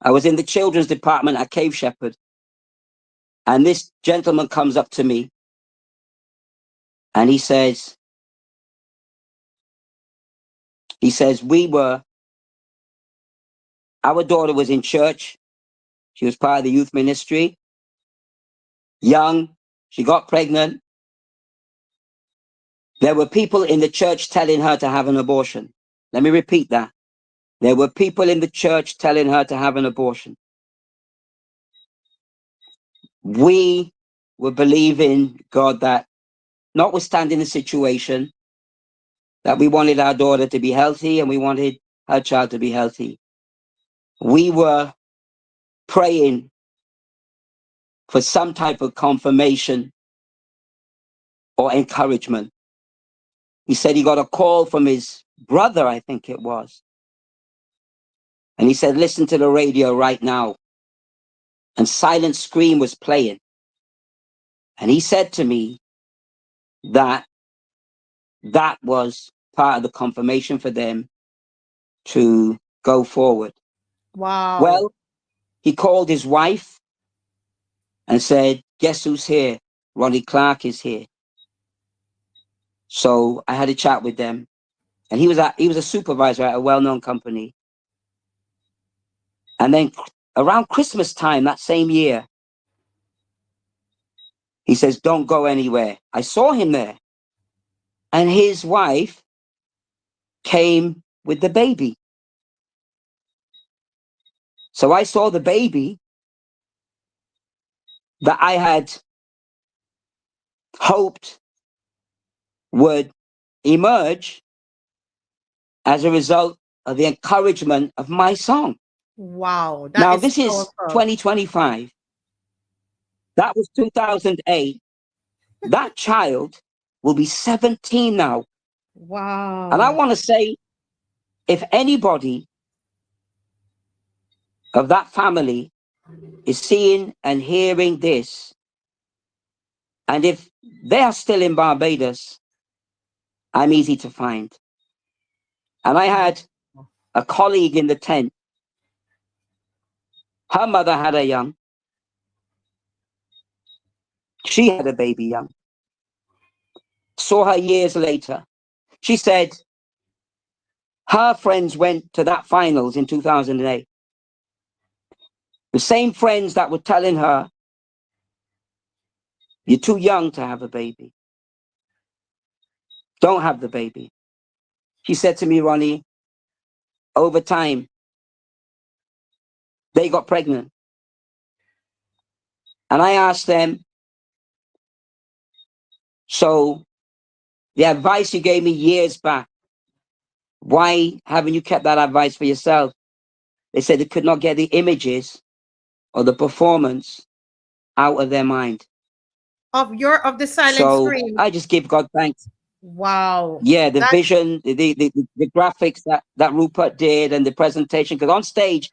I was in the children's department at Cave Shepherd, and this gentleman comes up to me and he says, our daughter was in church. She was part of the youth ministry, young. She got pregnant. There were people in the church telling her to have an abortion. Let me repeat that. There were people in the church telling her to have an abortion. We were believing God that, notwithstanding the situation, that we wanted our daughter to be healthy and we wanted her child to be healthy. We were praying for some type of confirmation or encouragement. He said he got a call from his brother, I think it was. And he said, listen to the radio right now. And Silent Scream was playing. And he said to me that that was part of the confirmation for them to go forward. Wow. Well, he called his wife and said, guess who's here? Ronnie Clark is here. So I had a chat with them. And he was a supervisor at a well-known company. And then around Christmas time that same year, he says, don't go anywhere. I saw him there. And his wife came with the baby. So I saw the baby that I had hoped would emerge as a result of the encouragement of my song. Wow. That Now, is this is powerful. 2025. That was 2008. That child will be 17 now. Wow. And I want to say, if anybody of that family is seeing and hearing this, and if they are still in Barbados, I'm easy to find. And I had a colleague in the tent. Her mother had a young. She had a baby young. Saw her years later. She said her friends went to that finals in 2008. The same friends that were telling her, you're too young to have a baby. Don't have the baby. She said to me, Ronnie, over time, they got pregnant. And I asked them, so the advice you gave me years back, why haven't you kept that advice for yourself? They said they could not get the images or the performance out of their mind. Of the Silent So Scream. I just give God thanks. Wow. Yeah, the vision, the graphics that Rupert did and the presentation. Because on stage,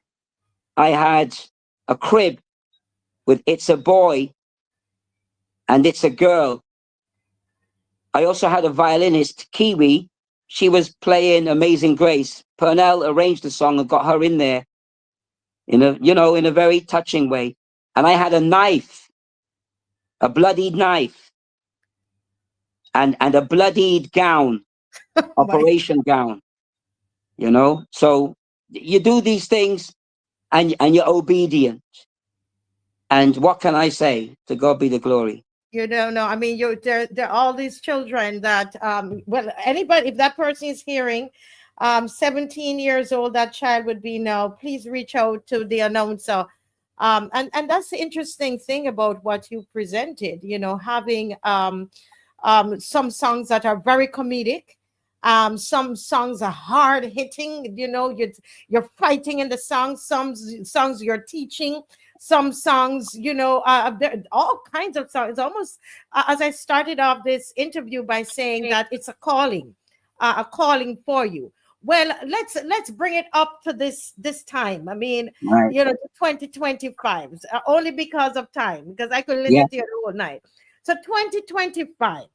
I had a crib with It's a Boy and It's a Girl. I also had a violinist, Kiwi. She was playing Amazing Grace. Purnell arranged the song and got her in there in a very touching way. And I had a knife, a bloodied knife, and a bloodied gown, operation gown, So you do these things and you're obedient. And what can I say? To God be the glory. You don't know. I mean, there are all these children that well, anybody, if that person is hearing 17 years old, that child would be now, please reach out to the announcer. And that's the interesting thing about what you presented, having some songs that are very comedic. Some songs are hard hitting, you're fighting in the songs. Some songs you're teaching, some songs, there all kinds of songs. It's almost as I started off this interview by saying that it's a calling for you. Well, let's bring it up to this time. I mean, Right. to 2025, only because of time, because I could listen Yeah. to you the whole night. So 2025,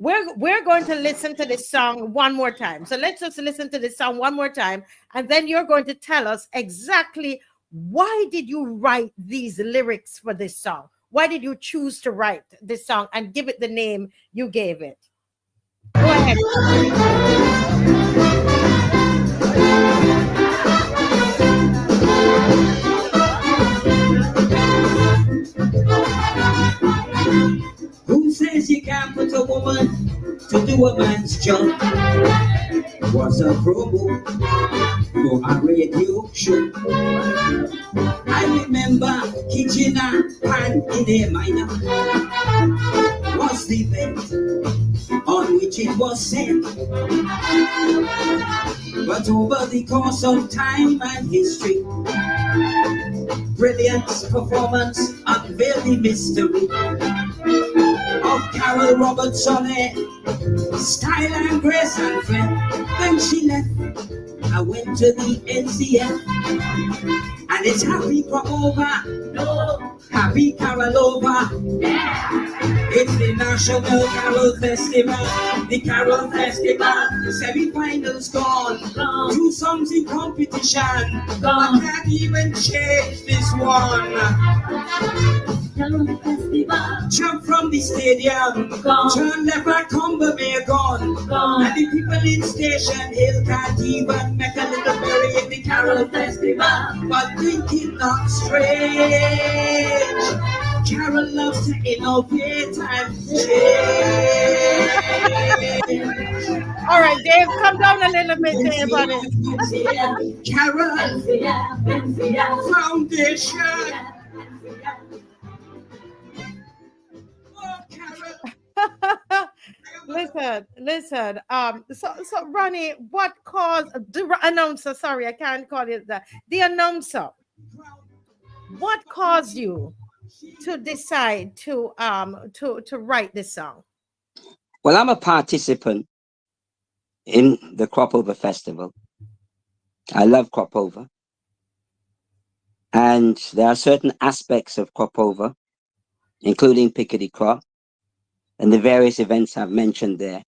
we're going to listen to this song one more time. So let's just listen to this song one more time, and then you're going to tell us exactly why did you write these lyrics for this song? Why did you choose to write this song and give it the name you gave it? Go ahead. Who says you can't put a woman to do a man's job? Was a promo for a radio show. I remember Kitchener and in a minor was the event on which it was sent. But over the course of time and history, brilliant performance unveiled the mystery of Carol Robertson, style and grace and flair. When she left, I went to the NCF, and it's happy Crop-Over, no, happy Carol-Over. It's the National Carol Festival, the Carol Festival. The semi-finals gone, 2 songs in competition. I can't even change this one. Carol Festival. Jump from the stadium, turn left at Combermere gone. And the people in Station Hill can't even make a little berry in the Carol Festival. But think it not strange, Carol loves to innovate and change. All right, Dave, come down a little bit, Dave, buddy. Carol Foundation. Listen. So Ronnie, what caused the announcer? Sorry, I can't call it that. The announcer. What caused you to decide to write this song? Well, I'm a participant in the Crop-Over Festival. I love Crop-Over. And there are certain aspects of Crop-Over, including Pickety Crop and the various events I've mentioned there,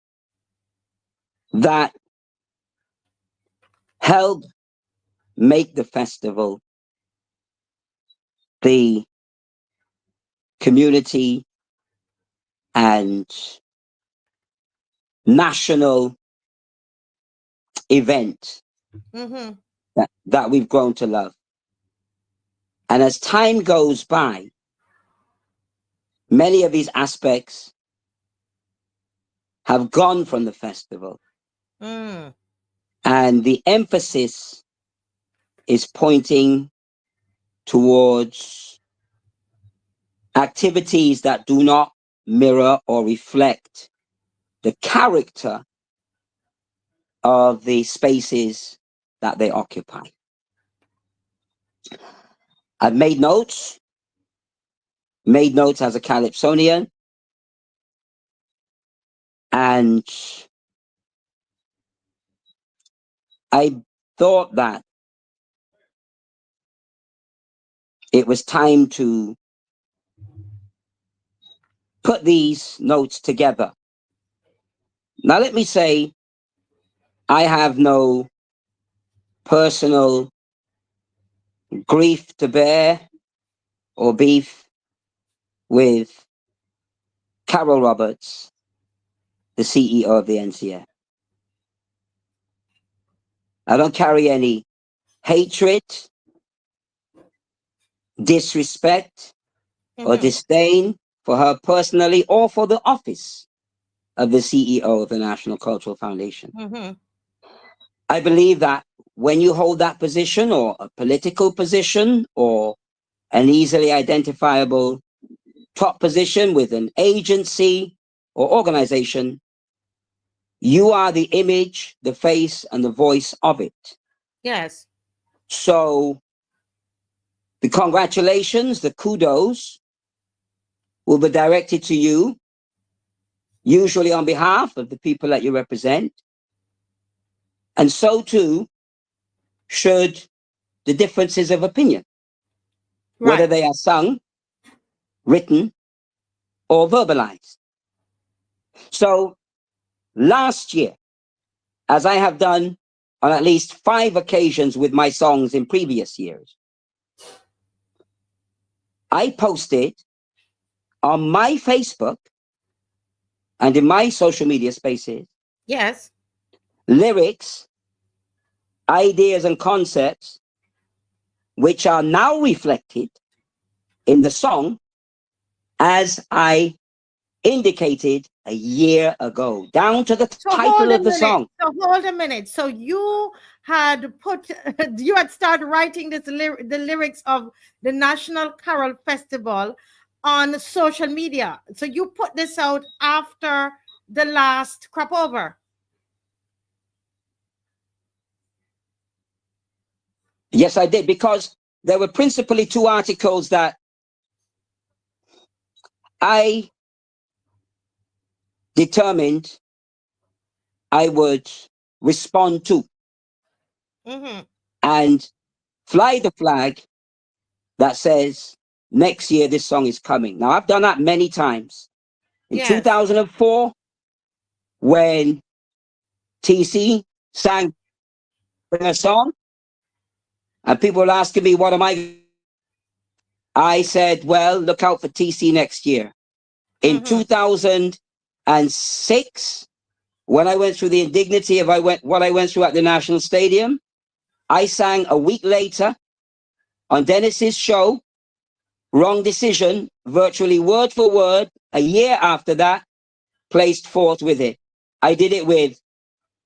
that help make the festival the community and national event that we've grown to love. And as time goes by, many of these aspects have gone from the festival. And the emphasis is pointing towards activities that do not mirror or reflect the character of the spaces that they occupy. I've made notes as a Calypsonian, and I thought that it was time to put these notes together. Now, let me say, I have no personal grief to bear or beef with Carol Roberts, the CEO of the NCF. I don't carry any hatred, disrespect, or disdain for her personally or for the office of the CEO of the National Cultural Foundation. I believe that when you hold that position, or a political position, or an easily identifiable top position with an agency or organization, you are the image, the face, and the voice of it. Yes. So the congratulations, the kudos will be directed to you, usually on behalf of the people that you represent. And so too should the differences of opinion, whether they are sung, written, or verbalized. So last year, as I have done on at least 5 occasions with my songs in previous years, I posted on my Facebook and in my social media spaces Yes. lyrics, ideas, and concepts which are now reflected in the song as I indicated a year ago, down to the So title hold a of the minute. song. So hold a minute. So you had put, you had started writing the lyrics of the National Carol Festival on social media. So you put this out after the last crop over. Yes, I did, because there were principally 2 articles that I determined I would respond to and fly the flag that says next year this song is coming. Now, I've done that many times. In Yes. 2004, when TC sang a song, and people were asking me, what am I said, well, look out for TC next year. In 2006, when I went through the indignity of what I went through at the National Stadium, I sang a week later on Dennis's show, Wrong Decision, virtually word for word, a year after that, placed forth with it. I did it with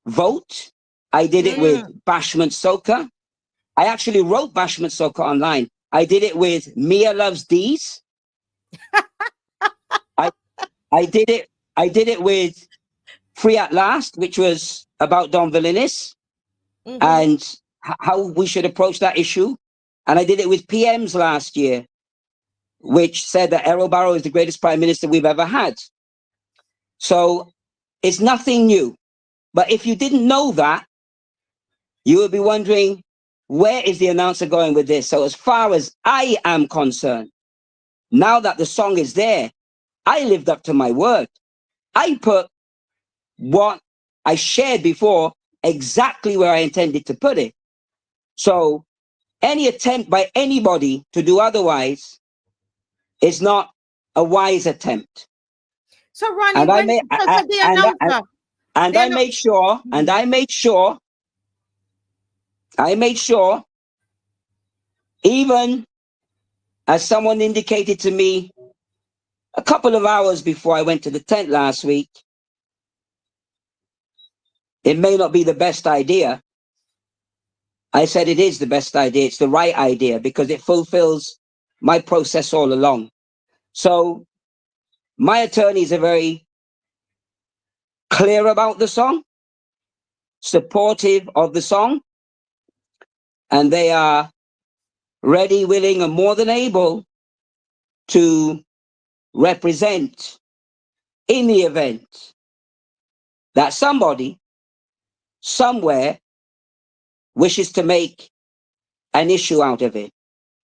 Vote. I did it with Bashment Soca. I actually wrote Bashment Soca online. I did it with Mia Loves These. I did it with Free at Last, which was about Don Villinis and how we should approach that issue. And I did it with PMs last year, which said that Errol Barrow is the greatest prime minister we've ever had. So it's nothing new. But if you didn't know that, you would be wondering, where is the announcer going with this? So as far as I am concerned, now that the song is there, I lived up to my word. I put what I shared before exactly where I intended to put it. So any attempt by anybody to do otherwise is not a wise attempt. So Ronnie, And I when made because of the announcer, and I made sure, even as someone indicated to me a couple of hours before I went to the tent last week, it may not be the best idea. I said it is the best idea. It's the right idea because it fulfills my process all along. So my attorneys are very clear about the song, supportive of the song, and they are ready, willing, and more than able to represent in the event that somebody somewhere wishes to make an issue out of it.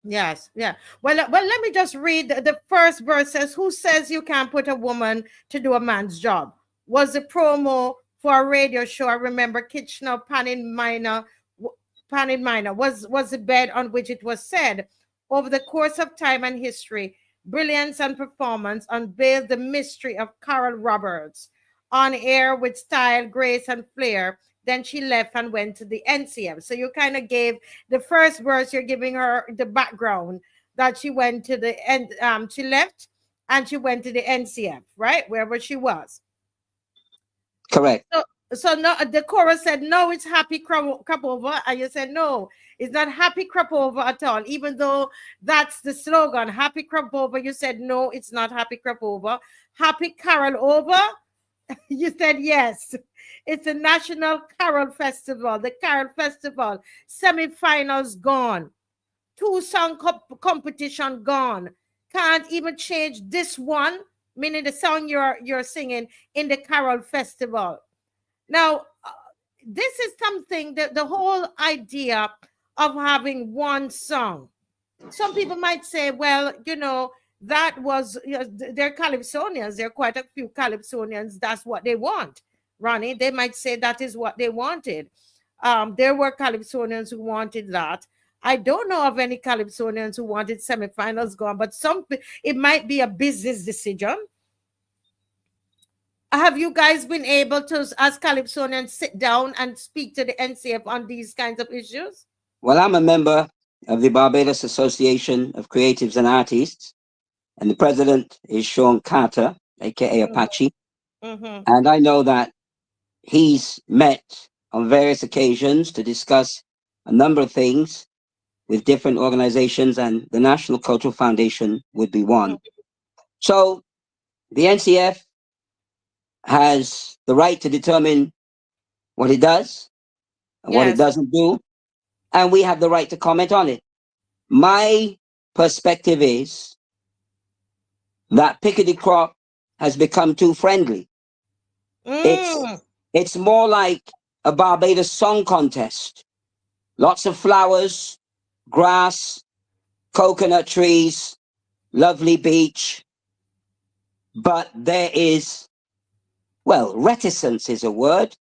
Yes, yeah. Well, let me just read the first verse. Says, "Who says you can't put a woman to do a man's job?" Was a promo for a radio show. I remember Kitchener Panin Minor was the bed on which it was said. Over the course of time and history, brilliance and performance unveiled the mystery of Carol Roberts. On air with style, grace, and flair. Then she left and went to the NCM. So you kind of gave the first verse, you're giving her the background that she went to the end, she left and she went to the NCF, right? Wherever she was. Correct. So no, the chorus said, no, it's happy crop over. And you said, no, it's not happy crop over at all. Even though that's the slogan, happy crop over. You said, no, it's not happy crop over. Happy Carol over. You said yes. It's a National Carol Festival. The Carol Festival semi-finals gone. 2-song competition gone. Can't even change this one, meaning the song you're singing in the Carol Festival. Now, this is something that the whole idea of having one song. Some people might say, well, that was, they're Calypsonians. There are quite a few Calypsonians. That's what they want. Ronnie, they might say that is what they wanted. There were Calypsonians who wanted that. I don't know of any Calypsonians who wanted semifinals gone, but it might be a business decision. Have you guys been able to, as Calypsonians, sit down and speak to the NCF on these kinds of issues? Well, I'm a member of the Barbados Association of Creatives and Artists, and the president is Sean Carter, aka Apache. Mm-hmm. And I know that he's met on various occasions to discuss a number of things with different organizations, and the National Cultural Foundation would be one. So the NCF has the right to determine what it does and what it Yes. doesn't do, and we have the right to comment on it. My perspective is that Pickety Crop has become too friendly. Mm. It's more like a Barbados song contest. Lots of flowers, grass, coconut trees, lovely beach. But there is, well, reticence is a word.